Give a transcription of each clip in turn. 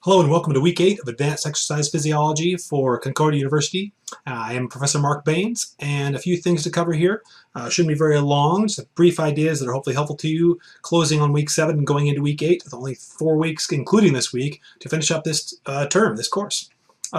Hello and welcome to week 8 of Advanced Exercise Physiology for Concordia University. I am Professor Mark Baines, and a few things to cover here. Shouldn't be very long, just brief ideas that are hopefully helpful to you, closing on week 7 and going into week 8 with only 4 weeks, including this week, to finish up this term, this course.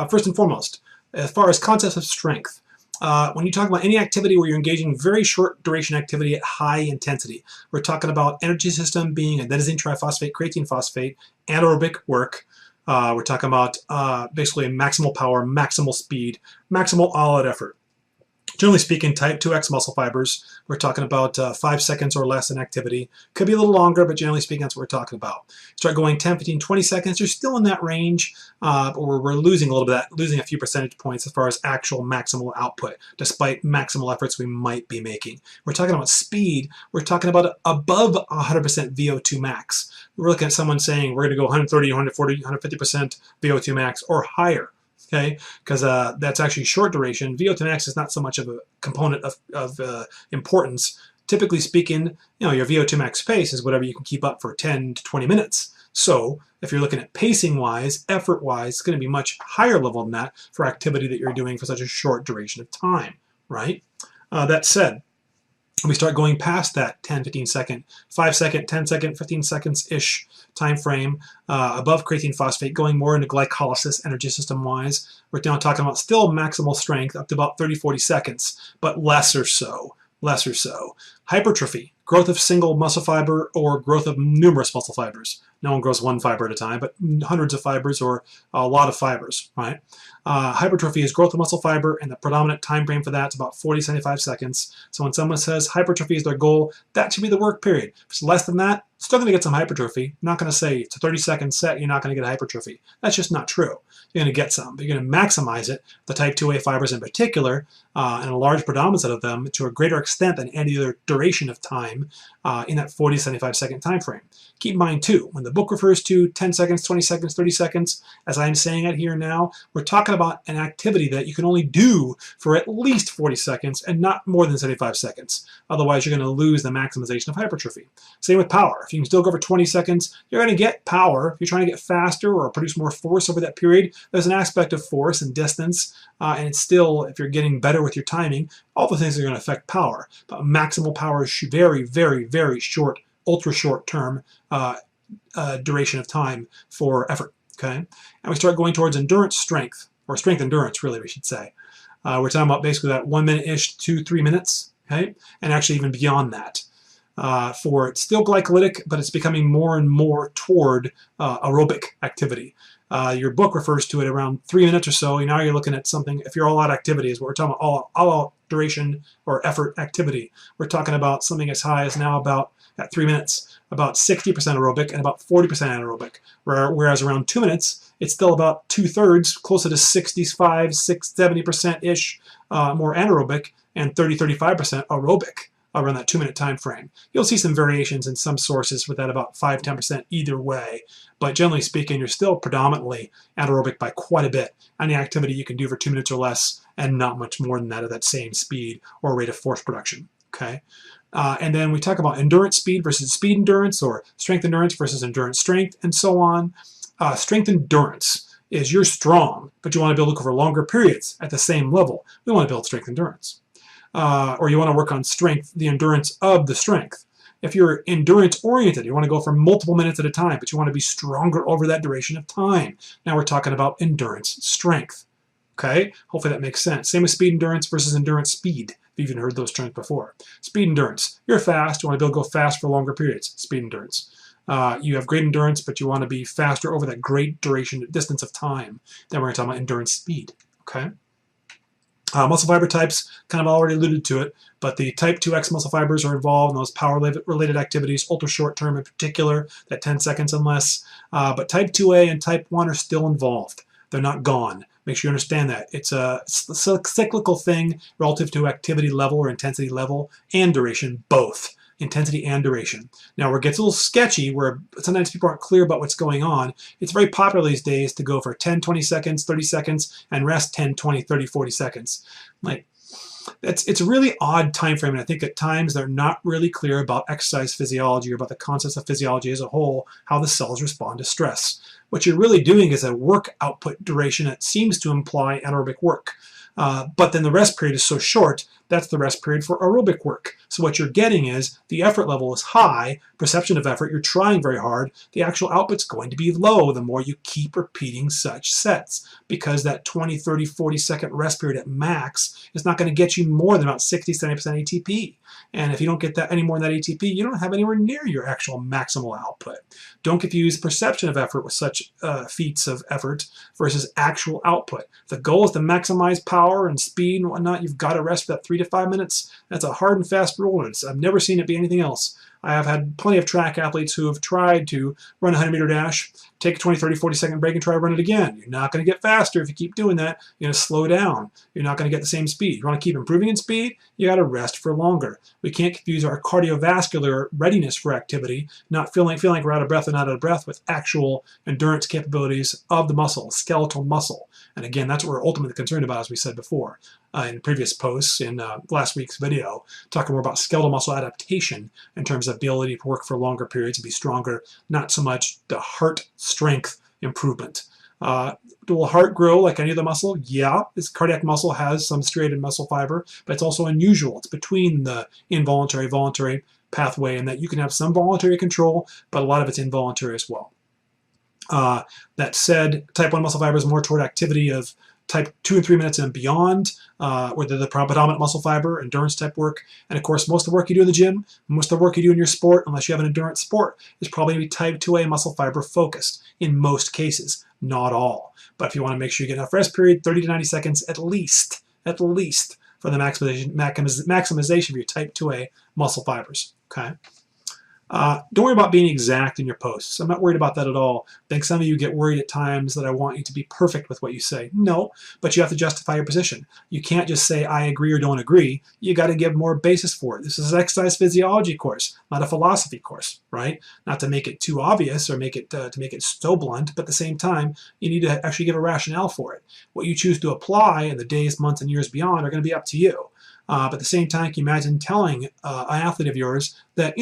First and foremost, as far as concepts of strength, when you talk about any activity where you're engaging very short duration activity at high intensity, we're talking about energy system being adenosine triphosphate, creatine phosphate, anaerobic work. We're talking about basically maximal power, maximal speed, maximal all-out effort. Generally speaking, type 2X muscle fibers, we're talking about 5 seconds or less in activity. Could be a little longer, but generally speaking, that's what we're talking about. Start going 10, 15, 20 seconds, you're still in that range, but we're losing a little bit of that, losing a few percentage points as far as actual maximal output, despite maximal efforts we might be making. We're talking about speed, we're talking about above 100% VO2 max. We're looking at someone saying we're going to go 130, 140, 150% VO2 max or higher. Okay, because that's actually short duration. VO2 max is not so much of a component of importance. Typically speaking, your VO2 max pace is whatever you can keep up for 10 to 20 minutes. So if you're looking at pacing-wise, effort-wise, it's going to be much higher level than that for activity that you're doing for such a short duration of time, right? That said, we start going past that 10, 15 second, 5 second, 10 second, 15 seconds-ish time frame above creatine phosphate, going more into glycolysis energy system-wise. We're now talking about still maximal strength up to about 30, 40 seconds, but lesser so. Hypertrophy, growth of single muscle fiber or growth of numerous muscle fibers. No one grows one fiber at a time, but hundreds of fibers or a lot of fibers, right? Hypertrophy is growth of muscle fiber, and the predominant time frame for that is about 40, 75 seconds. So when someone says hypertrophy is their goal, that should be the work period. If it's less than that, still going to get some hypertrophy. I'm not going to say it's a 30-second set, you're not going to get hypertrophy. That's just not true. You're going to get some, but you're going to maximize it, the type 2A fibers in particular, and a large predominance of them to a greater extent than any other duration of time in that 40 to 75 second time frame. Keep in mind too, when the book refers to 10 seconds, 20 seconds, 30 seconds, as I'm saying it here now, we're talking about an activity that you can only do for at least 40 seconds and not more than 75 seconds. Otherwise, you're going to lose the maximization of hypertrophy. Same with power. If you can still go for 20 seconds, you're going to get power. If you're trying to get faster or produce more force over that period, there's an aspect of force and distance, and it's still, if you're getting better with your timing, all the things are going to affect power. But maximal power is very, very, very short, ultra short term duration of time for effort. Okay, and we start going towards endurance strength, or strength endurance, really, we should say. We're talking about basically that 1 minute-ish to 3 minutes, okay, and actually even beyond that. For it's still glycolytic, but it's becoming more and more toward aerobic activity. Your book refers to it around 3 minutes or so. Now you're looking at something, if your all-out activity is what we're talking about, all-out duration or effort activity. We're talking about something as high as now about, at 3 minutes, about 60% aerobic and about 40% anaerobic. Whereas around 2 minutes, it's still about 2/3, closer to 65, 70%-ish more anaerobic and 30-35% aerobic around that 2 minute time frame. You'll see some variations in some sources with that about 5-10% either way, but generally speaking, you're still predominantly anaerobic by quite a bit. Any activity you can do for 2 minutes or less and not much more than that at that same speed or rate of force production, okay? And then we talk about endurance speed versus speed endurance, or strength endurance versus endurance strength, and so on. Strength endurance is you're strong, but you want to be able to go for longer periods at the same level. We want to build strength endurance. Or you want to work on strength, the endurance of the strength. If you're endurance oriented, you want to go for multiple minutes at a time, but you want to be stronger over that duration of time. Now we're talking about endurance strength. Okay, hopefully that makes sense. Same with speed endurance versus endurance speed. You've even heard those terms before. Speed endurance, you're fast, you want to be able to go fast for longer periods. Speed endurance. You have great endurance, but you want to be faster over that great duration, distance of time. Then we're going to talk about endurance speed. Okay. Muscle fiber types, kind of already alluded to it, but the type 2X muscle fibers are involved in those power-related activities, ultra short term in particular, that 10 seconds and less. But type 2A and type 1 are still involved. They're not gone. Make sure you understand that. It's a cyclical thing relative to activity level or intensity level and duration, both. Intensity and duration. Now, where it gets a little sketchy, where sometimes people aren't clear about what's going on, it's very popular these days to go for 10, 20 seconds, 30 seconds, and rest 10, 20, 30, 40 seconds. Like, It's a really odd time frame, and I think at times they're not really clear about exercise physiology or about the concepts of physiology as a whole, how the cells respond to stress. What you're really doing is a work output duration that seems to imply anaerobic work. But then the rest period is so short, that's the rest period for aerobic work. So what you're getting is the effort level is high, perception of effort, you're trying very hard, the actual output's going to be low the more you keep repeating such sets, because that 20, 30, 40-second rest period at max is not going to get you more than about 60-70% ATP. And if you don't get that any more than that ATP, you don't have anywhere near your actual maximal output. Don't confuse perception of effort with such feats of effort versus actual output. The goal is to maximize power and speed and whatnot. You've got to rest for that 3 to 5 minutes. That's a hard and fast rule. I've never seen it be anything else. I have had plenty of track athletes who have tried to run a 100-meter dash, take a 20, 30, 40-second break and try to run it again. You're not going to get faster if you keep doing that. You're going to slow down. You're not going to get the same speed. You want to keep improving in speed, you got to rest for longer. We can't confuse our cardiovascular readiness for activity, not feeling like we're out of breath and not out of breath, with actual endurance capabilities of the muscle, skeletal muscle. And again, that's what we're ultimately concerned about, as we said before in previous posts in last week's video, talking more about skeletal muscle adaptation in terms of ability to work for longer periods and be stronger, not so much the heart strength improvement. Will heart grow like any other muscle? Yeah, this cardiac muscle has some striated muscle fiber, but it's also unusual. It's between the involuntary, voluntary pathway, and that you can have some voluntary control, but a lot of it's involuntary as well. That said, type 1 muscle fiber is more toward activity of type 2 and 3 minutes and beyond, where they're the predominant muscle fiber, endurance type work. And of course, most of the work you do in the gym, most of the work you do in your sport, unless you have an endurance sport, is probably going to be type 2A muscle fiber focused in most cases, not all. But if you want to make sure you get enough rest period, 30 to 90 seconds at least for the maximization of your type 2A muscle fibers. Okay. Don't worry about being exact in your posts. I'm not worried about that at all. I think some of you get worried at times that I want you to be perfect with what you say. No, but you have to justify your position. You can't just say I agree or don't agree. You got to give more basis for it. This is an exercise physiology course, not a philosophy course, right? Not to make it too obvious or make it to make it so blunt, but at the same time, you need to actually give a rationale for it. What you choose to apply in the days, months, and years beyond are going to be up to you. But at the same time, can you imagine telling an athlete of yours that,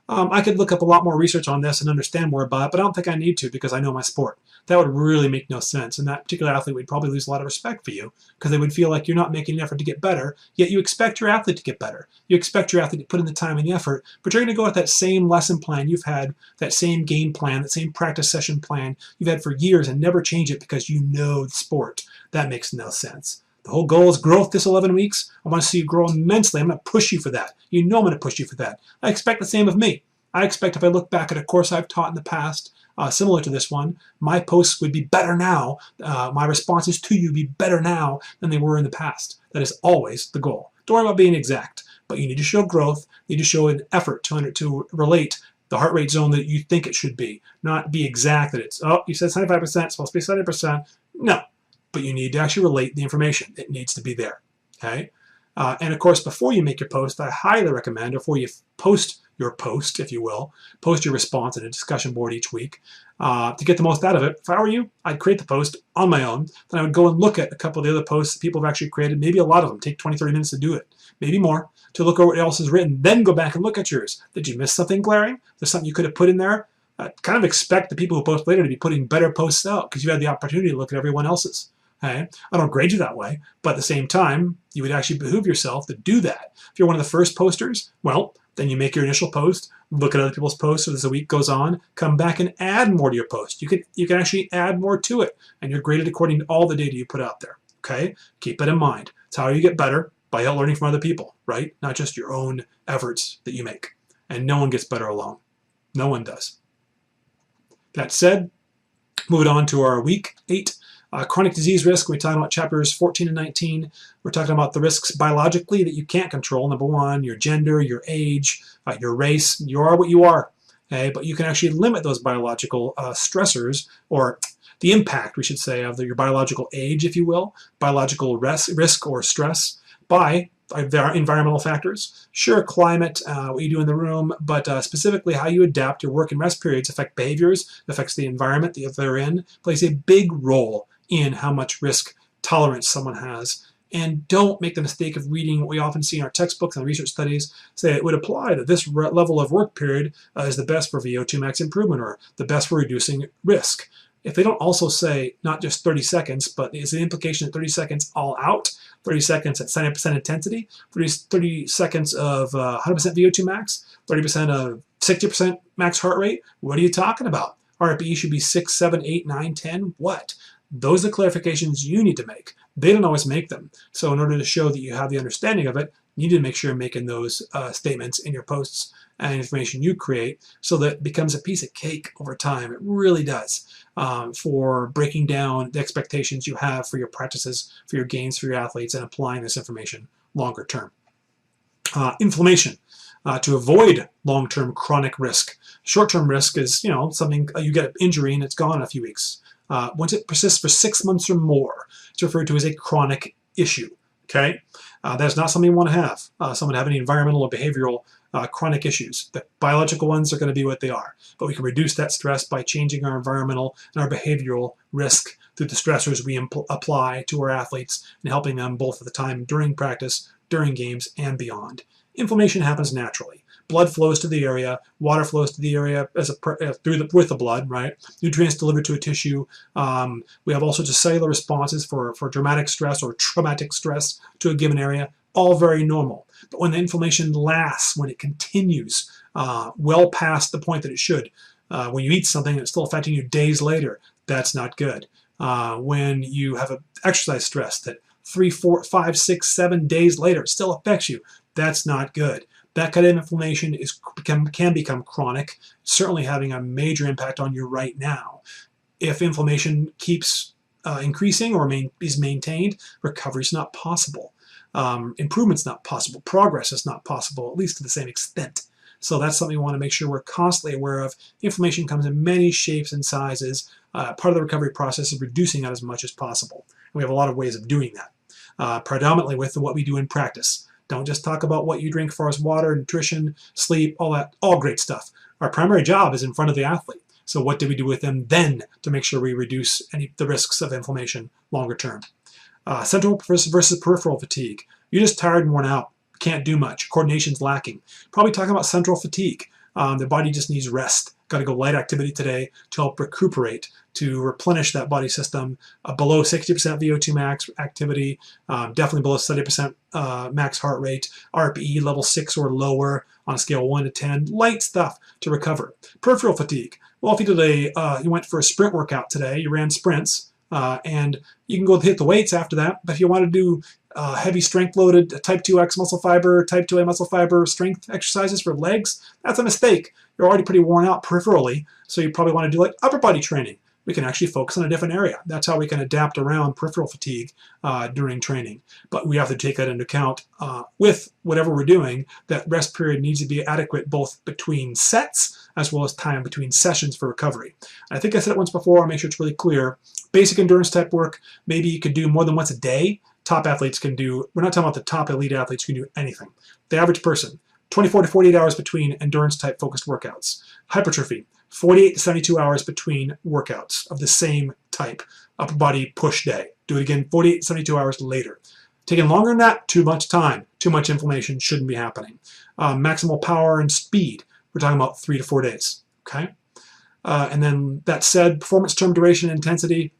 I could look up a lot more research on this and understand more about it, but I don't think I need to because I know my sport. That would really make no sense. And that particular athlete would probably lose a lot of respect for you because they would feel like you're not making an effort to get better, yet you expect your athlete to get better. You expect your athlete to put in the time and the effort, but you're going to go with that same lesson plan you've had, that same game plan, that same practice session plan you've had for years and never change it because you know the sport. That makes no sense. The whole goal is growth this 11 weeks. I want to see you grow immensely. I'm going to push you for that. You know I'm going to push you for that. I expect the same of me. I expect if I look back at a course I've taught in the past, similar to this one, my posts would be better now. My responses to you would be better now than they were in the past. That is always the goal. Don't worry about being exact, but you need to show growth. You need to show an effort to relate the heart rate zone that you think it should be, not be exact that it's, oh, you said 75%, it's supposed to be 70%. No. But you need to actually relate the information. It needs to be there, okay? And of course, before you make your post, I highly recommend, before you post your post, if you will, post your response in a discussion board each week, to get the most out of it. If I were you, I'd create the post on my own, then I would go and look at a couple of the other posts that people have actually created, maybe a lot of them, take 20, 30 minutes to do it, maybe more, to look over what else is written, then go back and look at yours. Did you miss something glaring? There's something you could have put in there? Kind of expect the people who post later to be putting better posts out because you had the opportunity to look at everyone else's. Okay? I don't grade you that way, but at the same time, you would actually behoove yourself to do that. If you're one of the first posters, well, then you make your initial post, look at other people's posts as the week goes on, come back and add more to your post. You can actually add more to it, and you're graded according to all the data you put out there. Okay? Keep that in mind. It's how you get better, by learning from other people, right? Not just your own efforts that you make. And no one gets better alone. No one does. That said, moving on to our week 8. Chronic disease risk, we're talking about chapters 14 and 19. We're talking about the risks biologically that you can't control. Number 1, your gender, your age, your race. You are what you are. Okay? But you can actually limit those biological stressors, or the impact, we should say, of your biological age, if you will, biological risk or stress, by environmental factors. Sure, climate, what you do in the room, but specifically how you adapt your work and rest periods affect behaviors, affects the environment that they're in, plays a big role in how much risk tolerance someone has And don't make the mistake of reading what we often see in our textbooks and research studies say it would apply that this level of work period is the best for VO2 max improvement or the best for reducing risk. If they don't also say not just 30 seconds, but is the implication that 30 seconds all out, 30 seconds at 70% intensity, 30 seconds of 100% VO2 max, 30% of 60% max heart rate, what are you talking about? RPE should be 6, 7, 8, 9, 10, what? Those are the clarifications you need to make. They don't always make them. So in order to show that you have the understanding of it, you need to make sure you're making those statements in your posts and information you create so that it becomes a piece of cake over time. It really does for breaking down the expectations you have for your practices, for your gains, for your athletes, and applying this information longer term. Inflammation. To avoid long-term chronic risk. Short-term risk is, something you get an injury and it's gone in a few weeks. Once it persists for 6 months or more, it's referred to as a chronic issue. Okay, that's not something you want to have. Someone have any environmental or behavioral chronic issues. The biological ones are going to be what they are, but we can reduce that stress by changing our environmental and our behavioral risk through the stressors we apply to our athletes and helping them both at the time during practice, during games, and beyond. Inflammation happens naturally. Blood flows to the area, water flows to the area with the blood, right? Nutrients delivered to a tissue. We have all sorts of cellular responses for dramatic stress or traumatic stress to a given area, all very normal. But when the inflammation lasts, when it continues well past the point that it should, when you eat something that's still affecting you days later, that's not good. When you have an exercise stress that 3, 4, 5, 6, 7 days later it still affects you, that's not good. That kind of inflammation can become chronic, certainly having a major impact on you right now. If inflammation keeps increasing or is maintained, recovery is not possible. Improvement's not possible. Progress is not possible, at least to the same extent. So that's something we want to make sure we're constantly aware of. Inflammation comes in many shapes and sizes. Part of the recovery process is reducing that as much as possible. And we have a lot of ways of doing that, predominantly with what we do in practice. Don't just talk about what you drink as far as water, nutrition, sleep, all that, all great stuff. Our primary job is in front of the athlete. So what do we do with them then to make sure we reduce the risks of inflammation longer term? Central versus peripheral fatigue. You're just tired and worn out. Can't do much. Coordination's lacking. Probably talking about central fatigue. The body just needs rest. Got to go light activity today to help recuperate, to replenish that body system. Below 60% VO2 max activity, definitely below 70% max heart rate, RPE level 6 or lower on a scale 1 to 10. Light stuff to recover. Peripheral fatigue. Well, if you did you went for a sprint workout today, you ran sprints, and you can go hit the weights after that. But if you want to do heavy strength loaded type 2X muscle fiber, type 2A muscle fiber strength exercises for legs, that's a mistake. You're already pretty worn out peripherally, so you probably want to do like upper body training. We can actually focus on a different area. That's how we can adapt around peripheral fatigue during training. But we have to take that into account with whatever we're doing. That rest period needs to be adequate both between sets as well as time between sessions for recovery. I think I said it once before, I'll make sure it's really clear. Basic endurance type work, maybe you could do more than once a day. Top athletes can do, we're not talking about the top elite athletes who can do anything. The average person, 24 to 48 hours between endurance type focused workouts. Hypertrophy, 48 to 72 hours between workouts of the same type. Upper body push day. Do it again 48 to 72 hours later. Taking longer than that, too much time. Too much inflammation shouldn't be happening. Maximal power and speed, we're talking about 3 to 4 days. Okay. And then that said, performance term duration and intensity,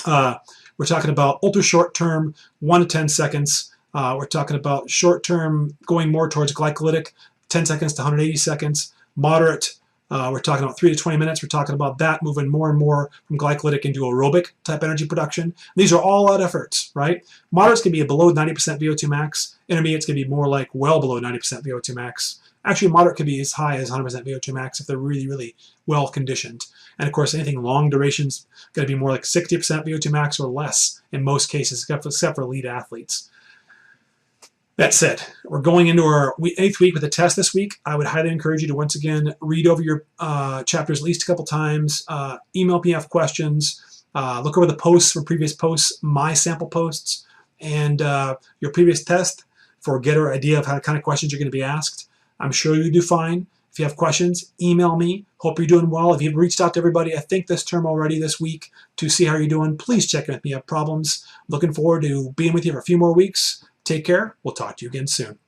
we're talking about ultra short term, 1 to 10 seconds. We're talking about short term going more towards glycolytic, 10 seconds to 180 seconds. Moderate, we're talking about 3 to 20 minutes. We're talking about that moving more and more from glycolytic into aerobic type energy production. These are all out efforts, right? Moderates can be below 90% VO2 max. Intermediates can be more like well below 90% VO2 max. Actually, moderate could be as high as 100% VO2 max if they're really, really well conditioned. And of course, anything long duration's going to be more like 60% VO2 max or less in most cases, except for elite athletes. That said, we're going into our 8th week with a test this week. I would highly encourage you to once again read over your chapters at least a couple times, email me if you have questions, look over the posts from previous posts, my sample posts, and your previous test for a idea of how kind of questions you're going to be asked. I'm sure you do fine. If you have questions, email me, Hope you're doing well. If you've reached out to everybody, I think this term already this week to see how you're doing, please check in if you have problems. Looking forward to being with you for a few more weeks. Take care. We'll talk to you again soon.